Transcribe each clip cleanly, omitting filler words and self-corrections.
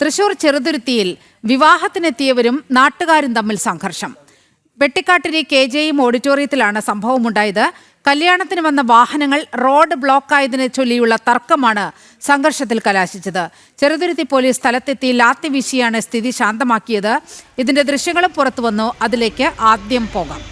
തൃശൂർ ചെറുതുരുത്തിയിൽ വിവാഹത്തിനെത്തിയവരും നാട്ടുകാരും തമ്മിൽ സംഘർഷം. വെട്ടിക്കാട്ടിരി KJM ഓഡിറ്റോറിയത്തിലാണ് സംഭവമുണ്ടായത്. കല്യാണത്തിന് വന്ന വാഹനങ്ങൾ റോഡ് ബ്ലോക്കായതിനെ ചൊല്ലിയുള്ള തർക്കമാണ് സംഘർഷത്തിൽ കലാശിച്ചത്. ചെറുതുരുത്തി പോലീസ് സ്ഥലത്തെത്തി ലാത്തി വീശിയാണ് സ്ഥിതി ശാന്തമാക്കിയത്. ഇതിന്റെ ദൃശ്യങ്ങളും പുറത്തു വന്നു. അതിലേക്ക് ആദ്യം പോകാം.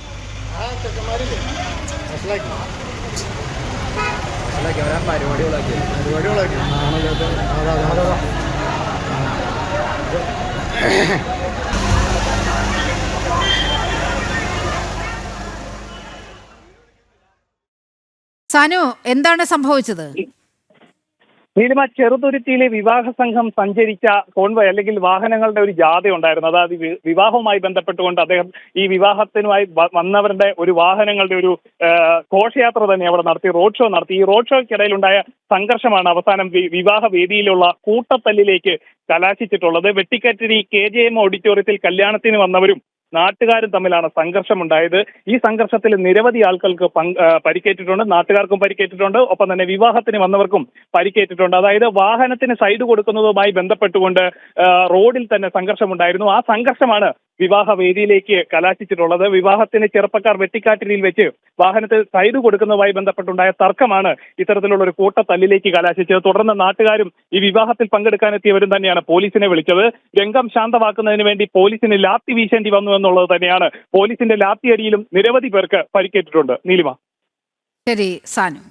സാനു, എന്താണ് സംഭവിച്ചത്? നീലിമ, ചെറുതുരുത്തിയിലെ വിവാഹ സംഘം സഞ്ചരിച്ച കോൺവോയ് അല്ലെങ്കിൽ വാഹനങ്ങളുടെ ഒരു ജാഥ ഉണ്ടായിരുന്നു. അതായത് വിവാഹവുമായി ബന്ധപ്പെട്ടുകൊണ്ട് അദ്ദേഹം ഈ വിവാഹത്തിനുമായി വന്നവരുടെ ഒരു വാഹനങ്ങളുടെ ഒരു ഘോഷയാത്ര തന്നെ അവിടെ നടത്തി, റോഡ് ഷോ നടത്തി. ഈ റോഡ് ഷോയ്ക്കിടയിലുണ്ടായ സംഘർഷമാണ് അവസാനം വിവാഹ വേദിയിലുള്ള കൂട്ടത്തല്ലിലേക്ക് കലാശിച്ചിട്ടുള്ളത്. വെട്ടിക്കാട്ടിരി KJM ഓഡിറ്റോറിയത്തിൽ കല്യാണത്തിന് വന്നവരും നാട്ടുകാരും തമ്മിലാണ് സംഘർഷമുണ്ടായത്. ഈ സംഘർഷത്തിൽ നിരവധി ആൾക്കാർക്ക് പരിക്കേറ്റിട്ടുണ്ട്, നാട്ടുകാർക്കും പരിക്കേറ്റിട്ടുണ്ട്, ഒപ്പം തന്നെ വിവാഹത്തിന് വന്നവർക്കും പരിക്കേറ്റിട്ടുണ്ട്. അതായത് വാഹനത്തിന് സൈഡ് കൊടുക്കുന്നതുമായി ബന്ധപ്പെട്ടുകൊണ്ട് റോഡിൽ തന്നെ സംഘർഷമുണ്ടായിരുന്നു. ആ സംഘർഷമാണ് വിവാഹ വേദിയിലേക്ക് കലാശിച്ചിട്ടുള്ളത്. വിവാഹത്തിന് ചെറുപ്പക്കാർ വെട്ടിക്കാട്ടിരിയിൽ വെച്ച് വാഹനത്തിൽ സൈഡ് കൊടുക്കുന്നതുമായി ബന്ധപ്പെട്ടുണ്ടായ തർക്കമാണ് ഇത്തരത്തിലുള്ള ഒരു കൂട്ടത്തല്ലിലേക്ക് കലാശിച്ചത്. തുടർന്ന് നാട്ടുകാരും ഈ വിവാഹത്തിൽ പങ്കെടുക്കാനെത്തിയവരും തന്നെയാണ് പോലീസിനെ വിളിച്ചത്. രംഗം ശാന്തമാക്കുന്നതിന് വേണ്ടി പോലീസിന് ലാത്തി വീശേണ്ടി വന്നു എന്നുള്ളത് തന്നെയാണ്. പോലീസിന്റെ ലാത്തിയടിയിലും നിരവധി പേർക്ക് പരിക്കേറ്റിട്ടുണ്ട്. നീലിമ. ശരി സാനു.